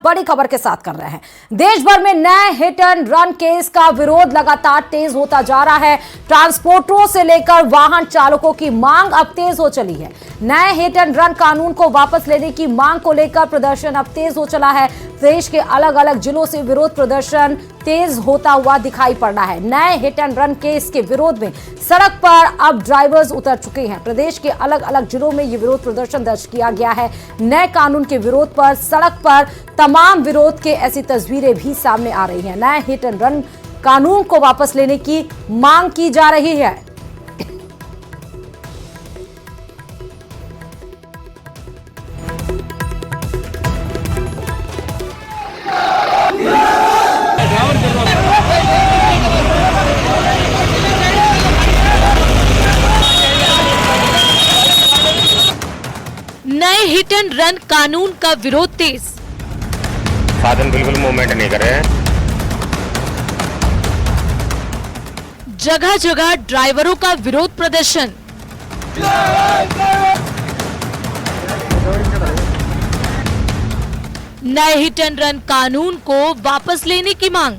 बड़ी खबर के साथ कर रहे हैं। देश भर में नए हिट एंड रन केस का विरोध लगातार तेज होता जा रहा है। ट्रांसपोर्टरों से लेकर वाहन चालकों की मांग अब तेज हो चली है। नए हिट एंड रन कानून को वापस लेने की मांग को लेकर प्रदर्शन अब तेज हो चला है। देश के अलग अलग जिलों से विरोध प्रदर्शन तेज होता हुआ दिखाई पड़ रहा है। नए हिट एंड रन केस के विरोध में सड़क पर अब ड्राइवर्स उतर चुके हैं। प्रदेश के अलग अलग जिलों में ये विरोध प्रदर्शन दर्ज किया गया है। नए कानून के विरोध पर सड़क पर तमाम विरोध के ऐसी तस्वीरें भी सामने आ रही हैं। नए हिट एंड रन कानून को वापस लेने की मांग की जा रही है। नए हिट एंड रन कानून का विरोध तेज। साधन बिल्कुल मूवमेंट नहीं कर रहे हैं। जगह जगह ड्राइवरों का विरोध प्रदर्शन। नए हिट एंड रन कानून को वापस लेने की मांग।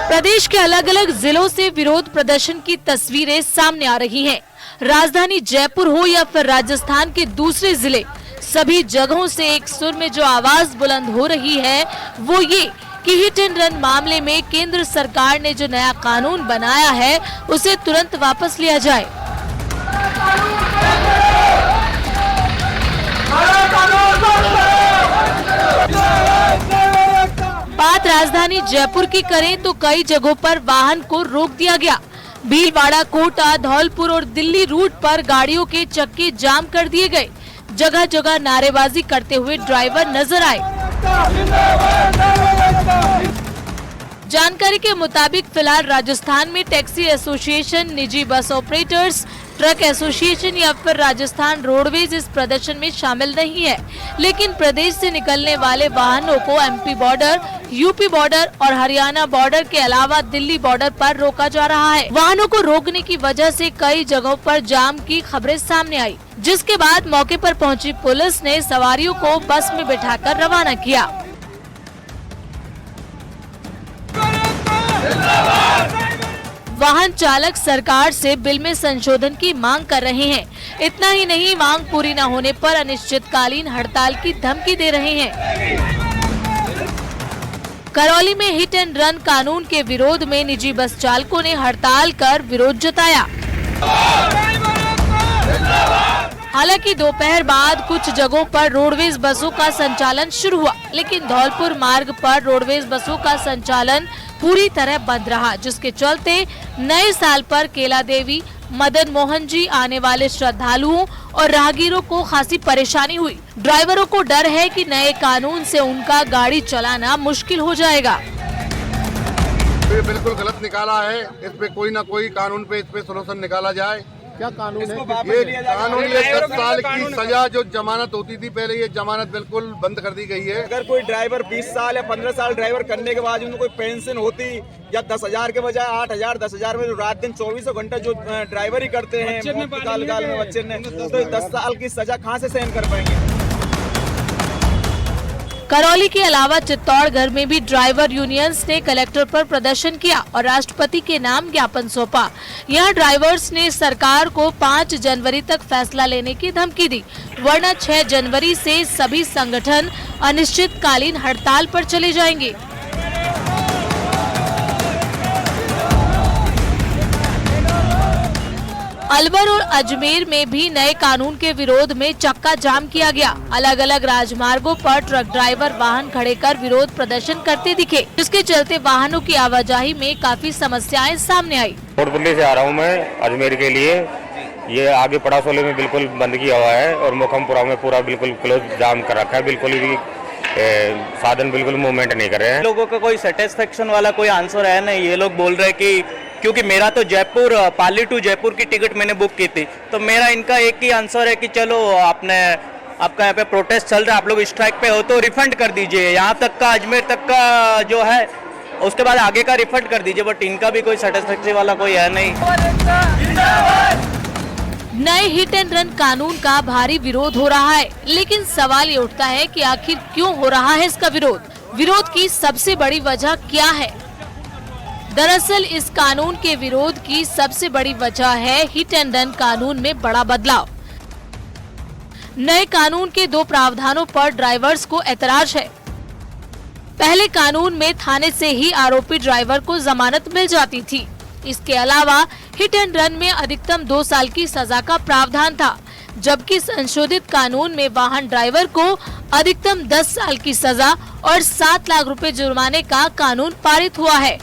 प्रदेश के अलग अलग जिलों से विरोध प्रदर्शन की तस्वीरें सामने आ रही हैं। राजधानी जयपुर हो या फिर राजस्थान के दूसरे जिले, सभी जगहों से एक सुर में जो आवाज बुलंद हो रही है वो ये कि हिट एंड रन मामले में केंद्र सरकार ने जो नया कानून बनाया है उसे तुरंत वापस लिया जाए। बात राजधानी जयपुर की करें तो कई जगहों पर वाहन को रोक दिया गया। भीलवाड़ा, कोटा, धौलपुर और दिल्ली रूट पर गाड़ियों के चक्के जाम कर दिए गए। जगह जगह नारेबाजी करते हुए ड्राइवर नजर आए। जानकारी के मुताबिक फिलहाल राजस्थान में टैक्सी एसोसिएशन, निजी बस ऑपरेटर्स, ट्रक एसोसिएशन या फिर राजस्थान रोडवेज इस प्रदर्शन में शामिल नहीं है, लेकिन प्रदेश से निकलने वाले वाहनों को एमपी बॉर्डर, यूपी बॉर्डर और हरियाणा बॉर्डर के अलावा दिल्ली बॉर्डर पर रोका जा रहा है। वाहनों को रोकने की वजह से कई जगहों पर जाम की खबरें सामने आई, जिसके बाद मौके पर पहुंची पुलिस ने सवारियों को बस में बिठाकर रवाना किया। वाहन चालक सरकार से बिल में संशोधन की मांग कर रहे हैं। इतना ही नहीं, मांग पूरी न होने पर अनिश्चितकालीन हड़ताल की धमकी दे रहे हैं। करौली में हिट एंड रन कानून के विरोध में निजी बस चालकों ने हड़ताल कर विरोध जताया। हालांकि दोपहर बाद कुछ जगहों पर रोडवेज बसों का संचालन शुरू हुआ, लेकिन धौलपुर मार्ग पर रोडवेज बसों का संचालन पूरी तरह बंद रहा, जिसके चलते नए साल पर केला देवी, मदन मोहन जी आने वाले श्रद्धालुओं और राहगीरों को खासी परेशानी हुई। ड्राइवरों को डर है कि नए कानून से उनका गाड़ी चलाना मुश्किल हो जाएगा। ये बिल्कुल गलत निकाला है। इस पे कोई ना कोई कानून पे इस पे सोल्यूशन निकाला जाए। क्या कानून है? ये कानून, ये 10 साल की सजा जो जमानत होती थी पहले, ये जमानत बिल्कुल बंद कर दी गई है। अगर कोई ड्राइवर 20 साल या 15 साल ड्राइवर करने के बाद उनको कोई पेंशन होती या 10,000 के बजाय 8,000, 10,000 में जो रात दिन 24 घंटा जो ड्राइवरी करते हैं में बच्चे ने, तो 10 साल की सजा कहाँ से सहन कर पाएंगे? करौली के अलावा चित्तौड़गढ़ में भी ड्राइवर यूनियंस ने कलेक्टर पर प्रदर्शन किया और राष्ट्रपति के नाम ज्ञापन सौंपा। यहां ड्राइवर्स ने सरकार को 5 जनवरी तक फैसला लेने की धमकी दी, वरना 6 जनवरी से सभी संगठन अनिश्चितकालीन हड़ताल पर चले जाएंगे। अलवर और अजमेर में भी नए कानून के विरोध में चक्का जाम किया गया। अलग अलग राजमार्गों पर ट्रक ड्राइवर वाहन खड़े कर विरोध प्रदर्शन करते दिखे, जिसके चलते वाहनों की आवाजाही में काफी समस्याएं सामने आई। दिल्ली से आ रहा हूँ मैं अजमेर के लिए। ये आगे पड़ासोले में बिल्कुल बंद किया हुआ है और मोखमपुरा में पूरा बिल्कुल क्लोज जाम कर रखा है। बिल्कुल भी साधन बिल्कुल मूवमेंट नहीं कर रहे हैं। लोगों का कोई सेटिस्फेक्शन वाला कोई आंसर है नहीं। ये लोग बोल रहे हैं कि क्योंकि मेरा तो जयपुर, पाली टू जयपुर की टिकट मैंने बुक की थी, तो मेरा इनका एक ही आंसर है कि चलो आपका यहाँ पे प्रोटेस्ट चल रहा है, आप लोग स्ट्राइक पे हो तो रिफंड कर दीजिए, यहाँ तक का अजमेर तक का जो है उसके बाद आगे का रिफंड कर दीजिए। बट इनका भी कोई सेटिस्फेक्ट्री वाला कोई है नहीं। नए हिट एंड रन कानून का भारी विरोध हो रहा है, लेकिन सवाल ये उठता है कि आखिर क्यों हो रहा है इसका विरोध की सबसे बड़ी वजह क्या है। दरअसल इस कानून के विरोध की सबसे बड़ी वजह है हिट एंड रन कानून में बड़ा बदलाव। नए कानून के 2 प्रावधानों पर ड्राइवर्स को ऐतराज है। पहले कानून में थाने से ही आरोपी ड्राइवर को जमानत मिल जाती थी। इसके अलावा हिट एंड रन में अधिकतम 2 साल की सजा का प्रावधान था, जबकि संशोधित कानून में वाहन ड्राइवर को अधिकतम 10 साल की सजा और 7 लाख रुपए जुर्माने का कानून पारित हुआ है,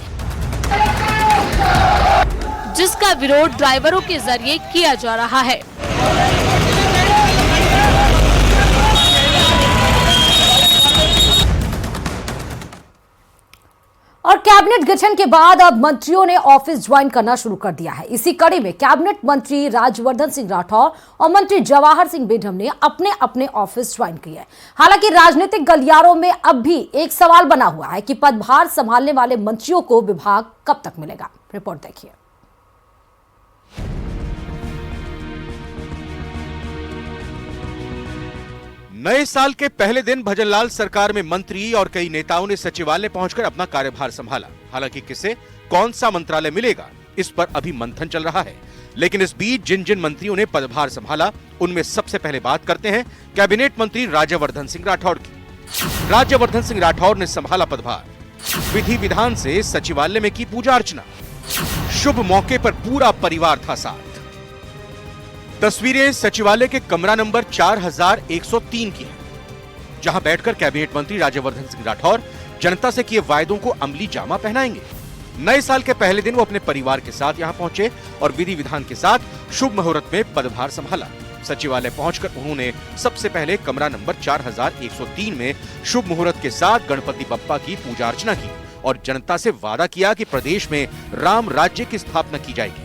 जिसका विरोध ड्राइवरों के जरिए किया जा रहा है। और कैबिनेट गठन के बाद अब मंत्रियों ने ऑफिस ज्वाइन करना शुरू कर दिया है। इसी कड़ी में कैबिनेट मंत्री राज्यवर्धन सिंह राठौर और मंत्री जवाहर सिंह बेढम ने अपने अपने ऑफिस ज्वाइन किए हैं। हालांकि राजनीतिक गलियारों में अब भी एक सवाल बना हुआ है कि पदभार संभालने वाले मंत्रियों को विभाग कब तक मिलेगा। रिपोर्ट देखिए। नए साल के पहले दिन भजनलाल सरकार में मंत्री और कई नेताओं ने सचिवालय पहुंचकर अपना कार्यभार संभाला। हालांकि किसे कौन सा मंत्रालय मिलेगा, इस पर अभी मंथन चल रहा है। लेकिन इस बीच जिन जिन मंत्रियों ने पदभार संभाला, उनमें सबसे पहले बात करते हैं कैबिनेट मंत्री राज्यवर्धन सिंह राठौर की। राज्यवर्धन सिंह राठौर ने संभाला पदभार। विधि विधान से सचिवालय में की पूजा अर्चना। शुभ मौके पर पूरा परिवार था साथ। तस्वीरें सचिवालय के कमरा नंबर 4103 की हैं, जहां बैठकर कैबिनेट मंत्री राज्यवर्धन सिंह राठौर जनता से किए वायदों को अमली जामा पहनाएंगे। नए साल के पहले दिन वो अपने परिवार के साथ यहां पहुंचे और विधि विधान के साथ शुभ मुहूर्त में पदभार संभाला। सचिवालय पहुंचकर उन्होंने सबसे पहले कमरा नंबर 4103 में शुभ मुहूर्त के साथ गणपति बप्पा की पूजा अर्चना की और जनता से वादा किया कि प्रदेश में राम राज्य की स्थापना की जाएगी।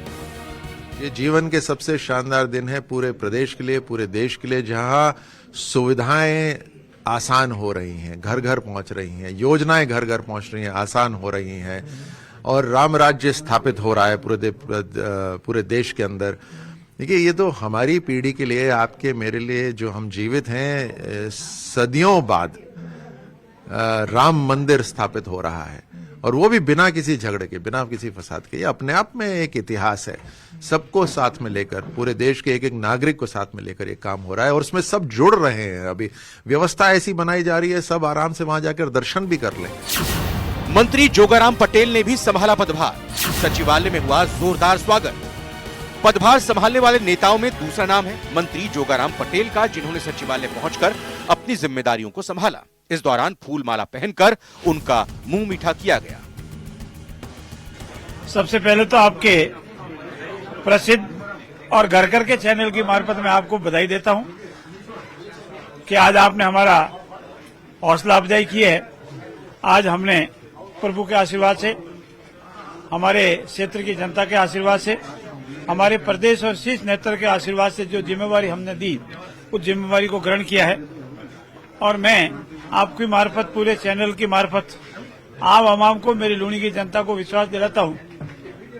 ये जीवन के सबसे शानदार दिन है पूरे प्रदेश के लिए, पूरे देश के लिए, जहां सुविधाएं आसान हो रही हैं, घर घर पहुंच रही हैं, योजनाएं घर घर पहुंच रही हैं, आसान हो रही हैं और राम राज्य स्थापित हो रहा है पूरे देश के अंदर। देखिए, ये तो हमारी पीढ़ी के लिए, आपके मेरे लिए, जो हम जीवित हैं, सदियों बाद राम मंदिर स्थापित हो रहा है और वो भी बिना किसी झगड़े के, बिना किसी फसाद के। ये अपने आप में एक इतिहास है। सबको साथ में लेकर, पूरे देश के एक एक नागरिक को साथ में लेकर ये काम हो रहा है और उसमें सब जुड़ रहे हैं। अभी व्यवस्था ऐसी बनाई जा रही है, सब आराम से वहां जाकर दर्शन भी कर लें। मंत्री जोगाराम पटेल ने भी संभाला पदभार। सचिवालय में हुआ जोरदार स्वागत। पदभार संभालने वाले नेताओं में दूसरा नाम है मंत्री जोगाराम पटेल का, जिन्होंने सचिवालय पहुंचकर अपनी जिम्मेदारियों को संभाला। इस दौरान फूल माला पहनकर उनका मुंह मीठा किया गया। सबसे पहले तो आपके प्रसिद्ध और घर घर के चैनल की मार्फत मैं आपको बधाई देता हूं कि आज आपने हमारा हौसला अफजाई की है। आज हमने प्रभु के आशीर्वाद से, हमारे क्षेत्र की जनता के आशीर्वाद से, हमारे प्रदेश और शीर्ष नेतृत्व के आशीर्वाद से जो जिम्मेवारी हमने दी, उस जिम्मेवारी को ग्रहण किया है और मैं आपकी मार्फत, पूरे चैनल की मार्फत आप आवाम को, मेरी लूणी की जनता को विश्वास दिलाता हूं।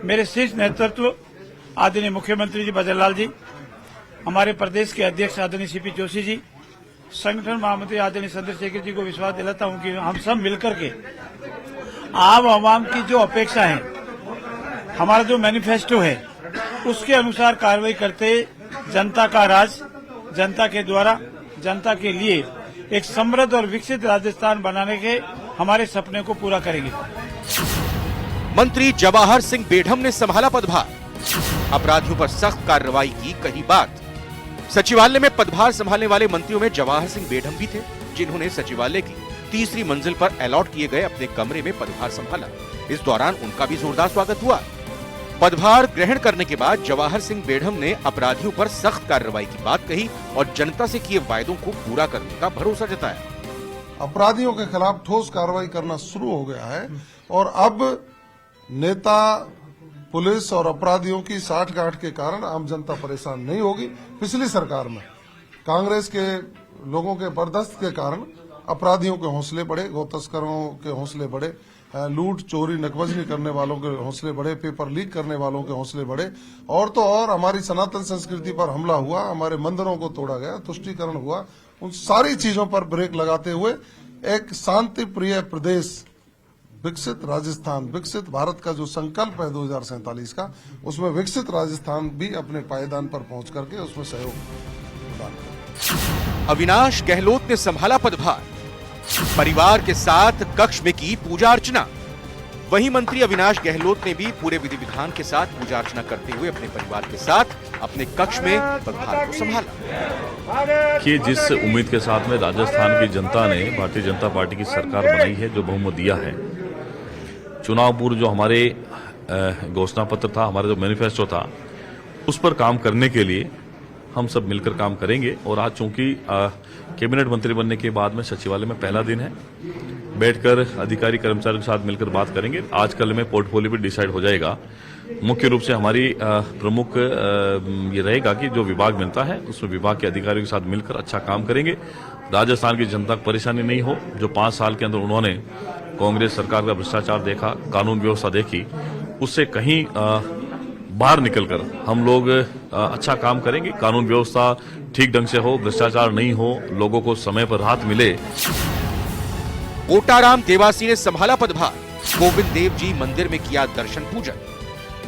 मेरे शीर्ष नेतृत्व आदरणीय मुख्यमंत्री जी भजनलाल जी, हमारे प्रदेश के अध्यक्ष आदरणीय सीपी जोशी जी, संगठन महामंत्री आदरणीय चंद्रशेखर जी को विश्वास दिलाता हूं कि हम सब मिलकर के आप आवाम की जो अपेक्षा है, हमारा जो मैनिफेस्टो है, उसके अनुसार कार्रवाई करते जनता का राज, जनता के द्वारा, जनता के लिए एक समृद्ध और विकसित राजस्थान बनाने के हमारे सपने को पूरा करेंगे। मंत्री जवाहर सिंह बेढम ने संभाला पदभार। अपराधियों पर सख्त कार्रवाई की कही बात। सचिवालय में पदभार संभालने वाले मंत्रियों में जवाहर सिंह बेढम भी थे, जिन्होंने सचिवालय की तीसरी मंजिल पर अलॉट किए गए अपने कमरे में पदभार संभाला। इस दौरान उनका भी जोरदार स्वागत हुआ। पदभार ग्रहण करने के बाद जवाहर सिंह बेढम ने अपराधियों पर सख्त कार्रवाई की बात कही और जनता से किए वायदों को पूरा करने का भरोसा जताया। अपराधियों के खिलाफ ठोस कार्रवाई करना शुरू हो गया है और अब नेता, पुलिस और अपराधियों की साठगांठ के कारण आम जनता परेशान नहीं होगी। पिछली सरकार में कांग्रेस के लोगों के बर्दाश्त के कारण अपराधियों के हौसले बढ़े, गौ तस्करों के हौसले बढ़े। लूट चोरी नकबजनी करने वालों के हौसले बढ़े, पेपर लीक करने वालों के हौसले बढ़े, और तो और हमारी सनातन संस्कृति पर हमला हुआ, हमारे मंदिरों को तोड़ा गया, तुष्टीकरण हुआ। उन सारी चीजों पर ब्रेक लगाते हुए एक शांति प्रिय प्रदेश विकसित राजस्थान, विकसित भारत का जो संकल्प है 2047 का, उसमें विकसित राजस्थान भी अपने पायदान पर पहुंच करके उसमें सहयोग प्रदान करे। अविनाश गहलोत ने संभाला पदभार, परिवार के साथ कक्ष में की पूजा अर्चना। वहीं मंत्री अविनाश गहलोत ने भी पूरे विधि विधान के साथ पूजा अर्चना करते हुए अपने परिवार के साथ अपने कक्ष में पदभार को संभाला। कि जिस उम्मीद के साथ में राजस्थान की जनता ने भारतीय जनता पार्टी की सरकार बनाई है, जो बहुमत दिया है, चुनाव पूर्व जो हमारे घोषणा पत्र था, हमारा जो मैनिफेस्टो था, उस पर काम करने के लिए हम सब मिलकर काम करेंगे। और आज चूंकि कैबिनेट मंत्री बनने के बाद में सचिवालय में पहला दिन है, बैठकर अधिकारी कर्मचारियों के साथ मिलकर बात करेंगे। आज कल में पोर्टफोलियो भी डिसाइड हो जाएगा। मुख्य रूप से हमारी प्रमुख ये रहेगा कि जो विभाग मिलता है उसमें विभाग के अधिकारियों के साथ मिलकर अच्छा काम करेंगे। राजस्थान की जनता को परेशानी नहीं हो। जो 5 साल के अंदर उन्होंने कांग्रेस सरकार का भ्रष्टाचार देखा, कानून व्यवस्था देखी, उससे कहीं बाहर निकलकर हम लोग अच्छा काम करेंगे। कानून व्यवस्था ठीक ढंग से हो, भ्रष्टाचार नहीं हो, लोगों को समय पर राहत मिले। ओटाराम देवासी ने संभाला पदभार, गोविंद देव जी मंदिर में किया दर्शन पूजन।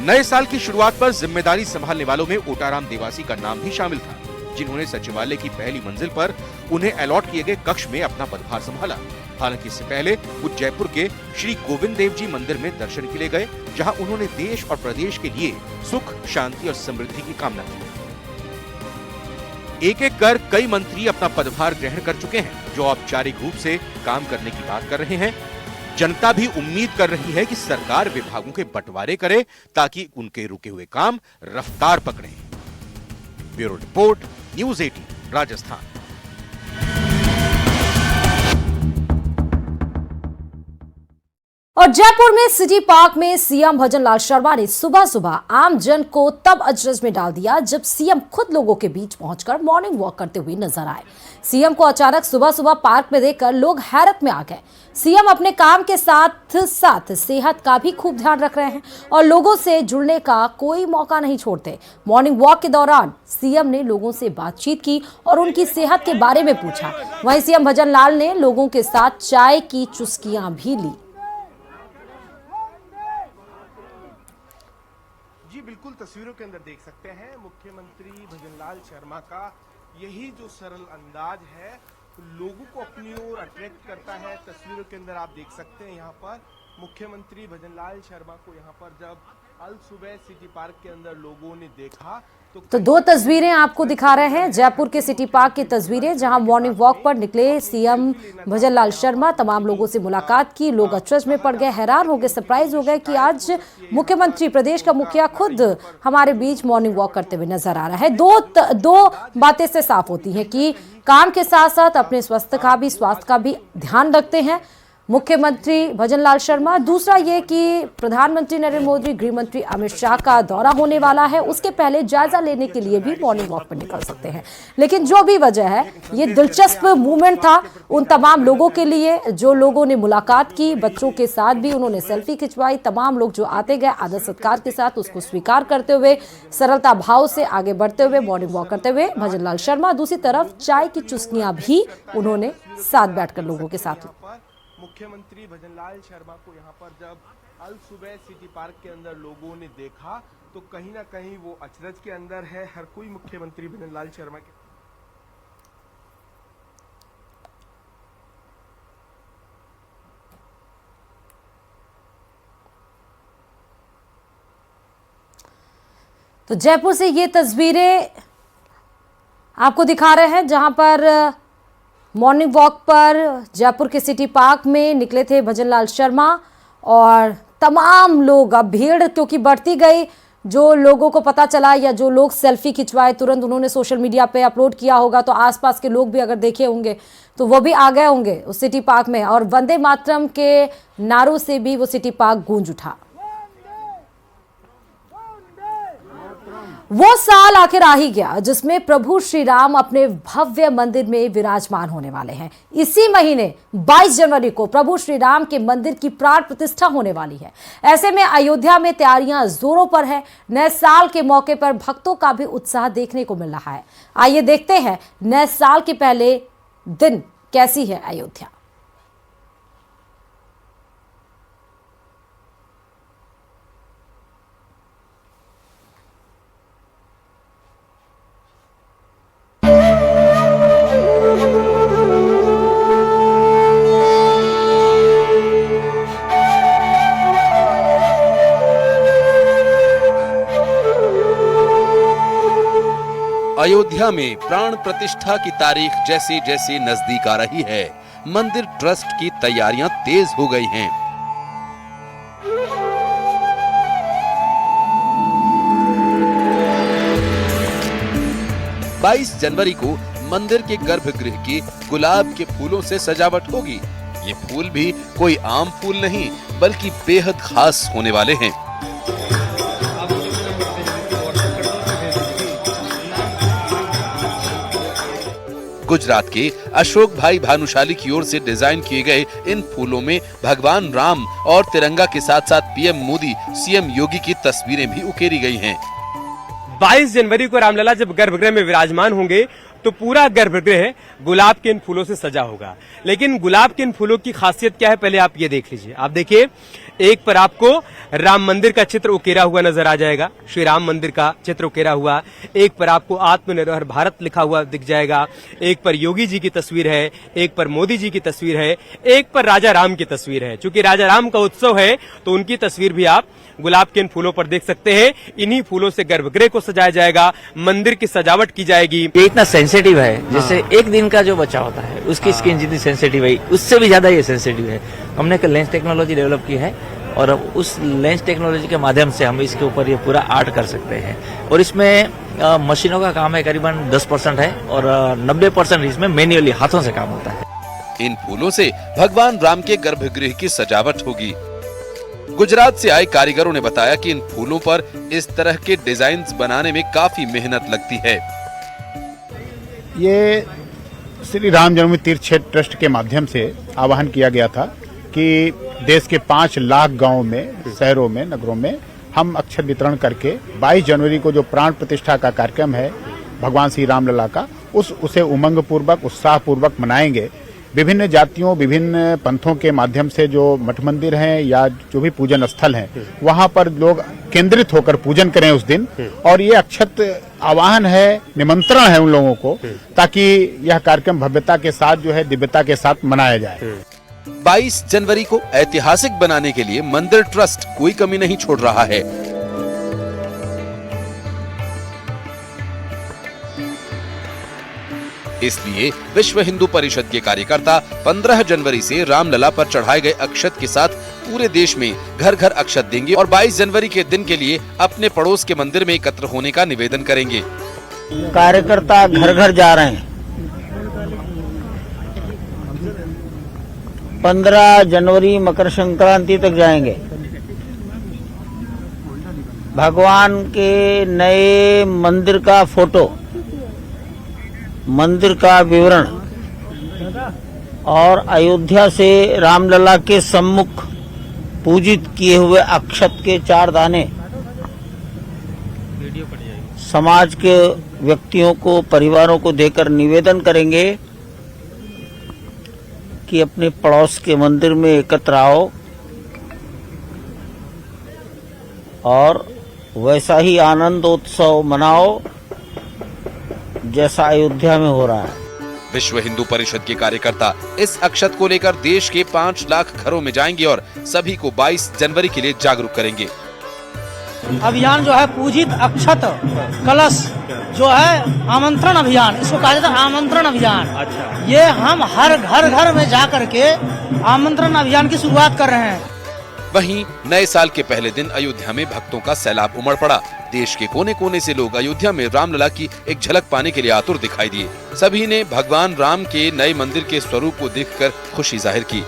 नए साल की शुरुआत पर जिम्मेदारी संभालने वालों में ओटाराम देवासी का नाम भी शामिल था, जिन्होंने सचिवालय की पहली मंजिल पर उन्हें अलॉट किए गए कक्ष में अपना पदभार संभाला। हालांकि इससे पहले वो जयपुर के श्री गोविंद देव जी मंदिर में दर्शन के लिए गए, जहां उन्होंने देश और प्रदेश के लिए सुख, शांति और समृद्धि की कामना की। एक एक कर कई मंत्री अपना पदभार ग्रहण कर चुके हैं, जो औपचारिक रूप से काम करने की बात कर रहे हैं। जनता भी उम्मीद कर रही है कि सरकार विभागों के बंटवारे करे, ताकि उनके रुके हुए काम रफ्तार पकड़े। Bureau report, news 18 Rajasthan. और जयपुर में सिटी पार्क में सीएम भजनलाल शर्मा ने सुबह सुबह आम जन को तब अचरज में डाल दिया जब सीएम खुद लोगों के बीच पहुंचकर मॉर्निंग वॉक करते हुए नजर आए। सीएम को अचानक सुबह सुबह पार्क में देखकर लोग हैरत में आ गए। सीएम अपने काम के साथ साथ सेहत का भी खूब ध्यान रख रहे हैं और लोगों से जुड़ने का कोई मौका नहीं छोड़ते। मॉर्निंग वॉक के दौरान सीएम ने लोगों से बातचीत की और उनकी सेहत के बारे में पूछा। वहीं सीएम भजनलाल ने लोगों के साथ चाय की चुस्कियां भी ली। जी बिल्कुल, तस्वीरों के अंदर देख सकते हैं मुख्यमंत्री भजनलाल शर्मा का यही जो सरल अंदाज है लोगों को अपनी ओर अट्रैक्ट करता है। तस्वीरों के अंदर आप देख सकते हैं यहाँ पर मुख्यमंत्री भजनलाल शर्मा को यहाँ पर जब अल सुबह सिटी पार्क के अंदर लोगों ने देखा तो 2 तस्वीरें आपको दिखा रहे हैं। जयपुर के सिटी पार्क की तस्वीरें, जहां मॉर्निंग वॉक पर निकले सीएम भजनलाल शर्मा, तमाम लोगों से मुलाकात की। लोग अचरज में पड़ गए, हैरान हो गए, सरप्राइज हो गए कि आज मुख्यमंत्री, प्रदेश का मुखिया खुद हमारे बीच मॉर्निंग वॉक करते हुए नजर आ रहा है। दो बातें से साफ होती हैं कि काम के साथ साथ अपने स्वास्थ्य का भी ध्यान रखते हैं मुख्यमंत्री भजनलाल शर्मा। दूसरा ये कि प्रधानमंत्री नरेंद्र मोदी, गृह मंत्री अमित शाह का दौरा होने वाला है, उसके पहले जायजा लेने के लिए भी मॉर्निंग वॉक पर निकल सकते हैं। लेकिन जो भी वजह है, ये दिलचस्प मूवमेंट था उन तमाम लोगों के लिए जो लोगों ने मुलाकात की। बच्चों के साथ भी उन्होंने सेल्फी खिंचवाई। तमाम लोग जो आते गए आदर सत्कार के साथ उसको स्वीकार करते हुए, सरलता भाव से आगे बढ़ते हुए मॉर्निंग वॉक करते हुए भजनलाल शर्मा। दूसरी तरफ चाय की चुस्कियां भी उन्होंने साथ बैठकर लोगों के साथ। मुख्यमंत्री भजनलाल शर्मा को यहाँ पर जब अल सुबह सिटी पार्क के अंदर लोगों ने देखा तो कहीं ना कहीं वो अचरज के अंदर है। हर कोई मुख्यमंत्री भजनलाल शर्मा के तो जयपुर से ये तस्वीरें आपको दिखा रहे हैं, जहां पर मॉर्निंग वॉक पर जयपुर के सिटी पार्क में निकले थे भजनलाल शर्मा और तमाम लोग। अब भीड़ क्योंकि बढ़ती गई, जो लोगों को पता चला या जो लोग सेल्फी खिंचवाए तुरंत उन्होंने सोशल मीडिया पे अपलोड किया होगा, तो आसपास के लोग भी अगर देखे होंगे तो वो भी आ गए होंगे उस सिटी पार्क में और वंदे मातरम के नारों से भी वो सिटी पार्क गूंज उठा। वो साल आखिर आ ही गया जिसमें प्रभु श्री राम अपने भव्य मंदिर में विराजमान होने वाले हैं। इसी महीने 22 जनवरी को प्रभु श्री राम के मंदिर की प्राण प्रतिष्ठा होने वाली है। ऐसे में अयोध्या में तैयारियां जोरों पर है। नए साल के मौके पर भक्तों का भी उत्साह देखने को मिल रहा है। आइए देखते हैं नए साल के पहले दिन कैसी है अयोध्या। अयोध्या में प्राण प्रतिष्ठा की तारीख जैसे जैसे नजदीक आ रही है, मंदिर ट्रस्ट की तैयारियां तेज हो गई हैं। बाईस जनवरी को मंदिर के गर्भगृह की गुलाब के फूलों से सजावट होगी। ये फूल भी कोई आम फूल नहीं बल्कि बेहद खास होने वाले हैं। गुजरात के अशोक भाई भानुशाली की ओर से डिजाइन किए गए इन फूलों में भगवान राम और तिरंगा के साथ साथ पीएम मोदी, सीएम योगी की तस्वीरें भी उकेरी गई हैं। 22 जनवरी को रामलला जब गर्भगृह में विराजमान होंगे तो पूरा गर्भगृह गुलाब के इन फूलों से सजा होगा। लेकिन गुलाब के इन फूलों की खासियत क्या है, पहले आप ये देख लीजिए। आप देखिए, एक पर आपको राम मंदिर का चित्र उकेरा हुआ नजर आ जाएगा, श्री राम मंदिर का चित्र उकेरा हुआ। एक पर आपको आत्मनिर्भर भारत लिखा हुआ दिख जाएगा। एक पर योगी जी की तस्वीर है, एक पर मोदी जी की तस्वीर है, एक पर राजा राम की तस्वीर है। चूंकि राजा राम का उत्सव है तो उनकी तस्वीर भी आप गुलाब के इन फूलों पर देख सकते हैं। इन्हीं फूलों से गर्भगृह को सजाया जाएगा, मंदिर की सजावट की जाएगी। ये इतना सेंसिटिव है, जैसे एक दिन का जो बच्चा होता है उसकी स्किन जितनी सेंसिटिव है उससे भी ज्यादा ये सेंसिटिव है। हमने एक लेंस टेक्नोलॉजी डेवलप की है और उस लेंस टेक्नोलॉजी के माध्यम से हम इसके ऊपर ये पूरा आर्ट कर सकते हैं। और इसमें मशीनों का काम है करीबन 10% है और 90% इसमें मैन्युअली हाथों से काम होता है। इन फूलों से भगवान राम के गर्भगृह की सजावट होगी। गुजरात से आए कारीगरों ने बताया कि इन फूलों पर इस तरह के डिजाइन्स बनाने में काफी मेहनत लगती है। ये श्री राम जन्मभूमि तीर्थ क्षेत्र ट्रस्ट के माध्यम से आह्वान किया गया था कि देश के 5 लाख गांवों में, शहरों में, नगरों में हम अक्षत वितरण करके 22 जनवरी को जो प्राण प्रतिष्ठा का कार्यक्रम है भगवान श्री रामलला का, उसे उमंग पूर्वक, उत्साह पूर्वक मनाएंगे। विभिन्न जातियों, विभिन्न पंथों के माध्यम से जो मठ मंदिर हैं या जो भी पूजन स्थल हैं, वहां पर लोग केंद्रित होकर पूजन करें उस दिन। और ये अक्षत आह्वान है, निमंत्रण है उन लोगों को, ताकि यह कार्यक्रम भव्यता के साथ जो है दिव्यता के साथ मनाया जाए। 22 जनवरी को ऐतिहासिक बनाने के लिए मंदिर ट्रस्ट कोई कमी नहीं छोड़ रहा है। इसलिए विश्व हिंदू परिषद के कार्यकर्ता 15 जनवरी से रामलला पर चढ़ाए गए अक्षत के साथ पूरे देश में घर घर अक्षत देंगे और 22 जनवरी के दिन के लिए अपने पड़ोस के मंदिर में एकत्र होने का निवेदन करेंगे। कार्यकर्ता घर घर जा रहे हैं। 15 जनवरी मकर संक्रांति तक जाएंगे। भगवान के नए मंदिर का फोटो, मंदिर का विवरण और अयोध्या से रामलला के सम्मुख पूजित किए हुए अक्षत के 4 दाने समाज के व्यक्तियों को, परिवारों को देकर निवेदन करेंगे कि अपने पड़ोस के मंदिर में एकत्र आओ और वैसा ही आनंदोत्सव मनाओ जैसा अयोध्या में हो रहा है। विश्व हिंदू परिषद के कार्यकर्ता इस अक्षत को लेकर देश के 5 लाख घरों में जाएंगे और सभी को 22 जनवरी के लिए जागरूक करेंगे। अभियान जो है पूजित अक्षत कलश जो है आमंत्रण अभियान, इसको कहा जाता है आमंत्रण अभियान। अच्छा। ये हम हर घर में जा करके आमंत्रण अभियान की शुरुआत कर रहे हैं। वहीं नए साल के पहले दिन अयोध्या में भक्तों का सैलाब उमड़ पड़ा। देश के कोने कोने से लोग अयोध्या में रामलला की एक झलक पाने के लिए आतुर दिखाई दिए। सभी ने भगवान राम के नए मंदिर के स्वरूप को देखकर खुशी जाहिर की।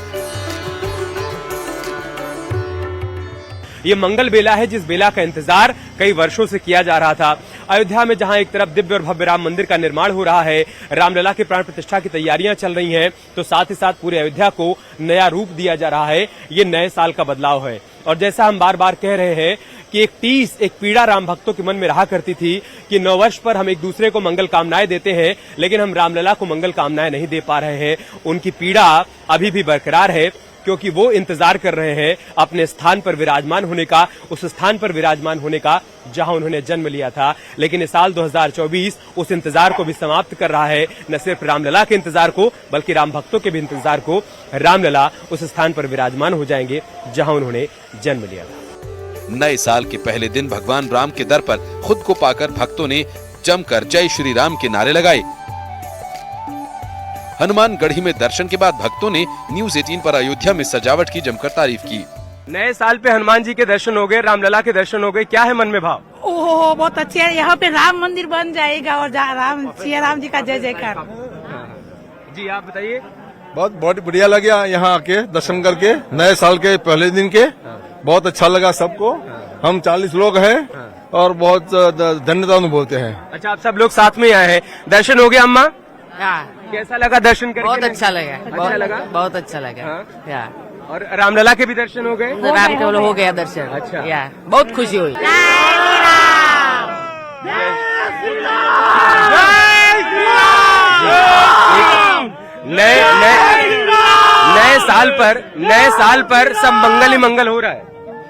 ये मंगल बेला है जिस बेला का इंतजार कई वर्षों से किया जा रहा था अयोध्या में जहां एक तरफ दिव्य और भव्य राम मंदिर का निर्माण हो रहा है, रामलला के प्राण प्रतिष्ठा की तैयारियां चल रही हैं, तो साथ ही साथ पूरे अयोध्या को नया रूप दिया जा रहा है। ये नए साल का बदलाव है। और जैसा हम बार बार कह रहे हैं कि एक पीड़ा राम भक्तों के मन में रहा करती थी कि नववर्ष पर हम एक दूसरे को मंगल कामनाएं देते हैं, लेकिन हम रामलला को मंगल कामनाएं नहीं दे पा रहे हैं। उनकी पीड़ा अभी भी बरकरार है, क्योंकि वो इंतजार कर रहे हैं अपने स्थान पर विराजमान होने का, उस स्थान पर विराजमान होने का जहां उन्होंने जन्म लिया था। लेकिन इस साल 2024 उस इंतजार को भी समाप्त कर रहा है। न सिर्फ रामलला के इंतजार को, बल्कि राम भक्तों के भी इंतजार को। रामलला उस स्थान पर विराजमान हो जाएंगे जहां उन्होंने जन्म लिया था। नए साल के पहले दिन भगवान राम के दर पर खुद को पाकर भक्तों ने जमकर जय श्री राम के नारे लगाए। हनुमानगढ़ी में दर्शन के बाद भक्तों ने न्यूज 18 पर अयोध्या में सजावट की जमकर तारीफ की। नए साल पे हनुमान जी के दर्शन हो गए, रामलला के दर्शन हो गए, क्या है मन में भाव? ओहो, बहुत अच्छे है। यहाँ पे राम मंदिर बन जाएगा और सिया राम जी का जय जयकार। जी आप बताइए। बहुत बढ़िया लगा यहाँ आके दर्शन करके, नए साल के पहले दिन के बहुत अच्छा लगा सबको। हम 40 लोग हैं और बहुत धन्यवाद बोलते हैं। अच्छा, आप सब लोग साथ में आए हैं, दर्शन हो गया अम्मा? कैसा लगा दर्शन करके? बहुत अच्छा लगा। बहुत अच्छा लगा। और रामलला के भी दर्शन हो गए? राम के हो गया दर्शन। अच्छा, बहुत खुशी हुई। नए साल पर सब मंगल ही मंगल हो रहा है।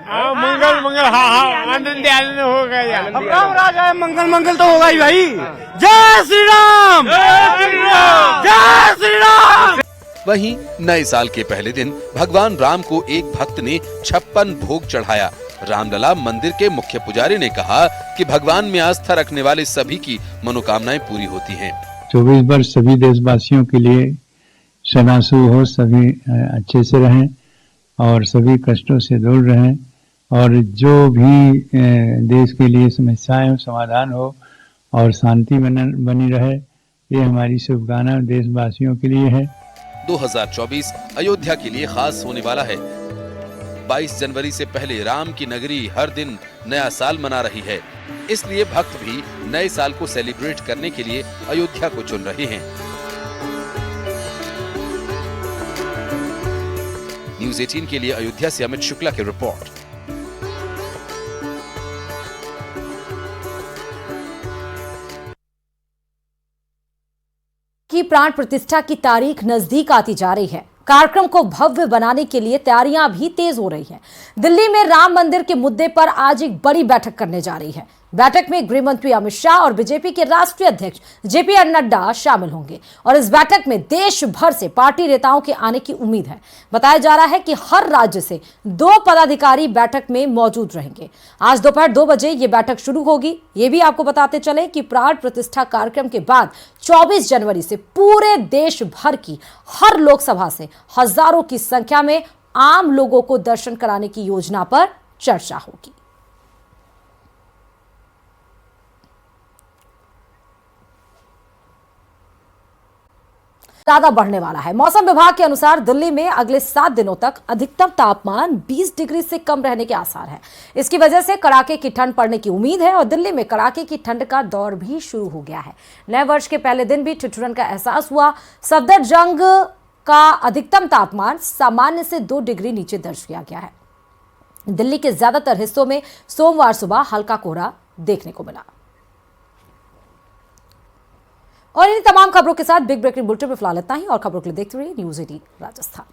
मंगल आनंद आनंद हो गया। अब राम राज है, मंगल तो होगा ही भाई। जय श्री राम, जय श्री राम। वहीं नए साल के पहले दिन भगवान राम को एक भक्त ने 56 भोग चढ़ाया। रामलला मंदिर के मुख्य पुजारी ने कहा कि भगवान में आस्था रखने वाले सभी की मनोकामनाएं पूरी होती हैं। 24 वर्ष सभी देशवासियों के लिए सनासु हो, सभी अच्छे से रहें और सभी कष्टों से दूर रहें, और जो भी देश के लिए समस्याएं हो समाधान हो और शांति बनी रहे, ये हमारी शुभकामना देशवासियों के लिए है। 2024 अयोध्या के लिए खास होने वाला है। 22 जनवरी से पहले राम की नगरी हर दिन नया साल मना रही है, इसलिए भक्त भी नए साल को सेलिब्रेट करने के लिए अयोध्या को चुन रहे हैं। न्यूज 18 के लिए अयोध्या से अमित शुक्ला की रिपोर्ट। की प्राण प्रतिष्ठा की तारीख नजदीक आती जा रही है। कार्यक्रम को भव्य बनाने के लिए तैयारियां भी तेज हो रही हैं। दिल्ली में राम मंदिर के मुद्दे पर आज एक बड़ी बैठक करने जा रही है। बैठक में गृह मंत्री अमित शाह और बीजेपी के राष्ट्रीय अध्यक्ष जेपी नड्डा शामिल होंगे और इस बैठक में देश भर से पार्टी नेताओं के आने की उम्मीद है। बताया जा रहा है कि हर राज्य से 2 पदाधिकारी बैठक में मौजूद रहेंगे। आज दोपहर 2 बजे ये बैठक शुरू होगी। ये भी आपको बताते चले कि प्राण प्रतिष्ठा कार्यक्रम के बाद 24 जनवरी से पूरे देश भर की हर लोकसभा से हजारों की संख्या में आम लोगों को दर्शन कराने की योजना पर चर्चा होगी। ज्यादा बढ़ने वाला है। मौसम विभाग के अनुसार दिल्ली में अगले 7 दिनों तक अधिकतम तापमान 20 डिग्री से कम रहने के आसार है। इसकी वजह से कड़ाके की ठंड पड़ने की उम्मीद है और दिल्ली में कड़ाके की ठंड का दौर भी शुरू हो गया है। नए वर्ष के पहले दिन भी ठिठुरन का एहसास हुआ। सफदरजंग का अधिकतम तापमान सामान्य से 2 डिग्री नीचे दर्ज किया गया है। दिल्ली के ज्यादातर हिस्सों में सोमवार सुबह हल्का कोहरा देखने को मिला। और इन तमाम खबरों के साथ बिग ब्रेकिंग बुलेटिन में फिलहाल इतना ही, और खबरों के लिए देखते रहिए न्यूज़ 18 राजस्थान।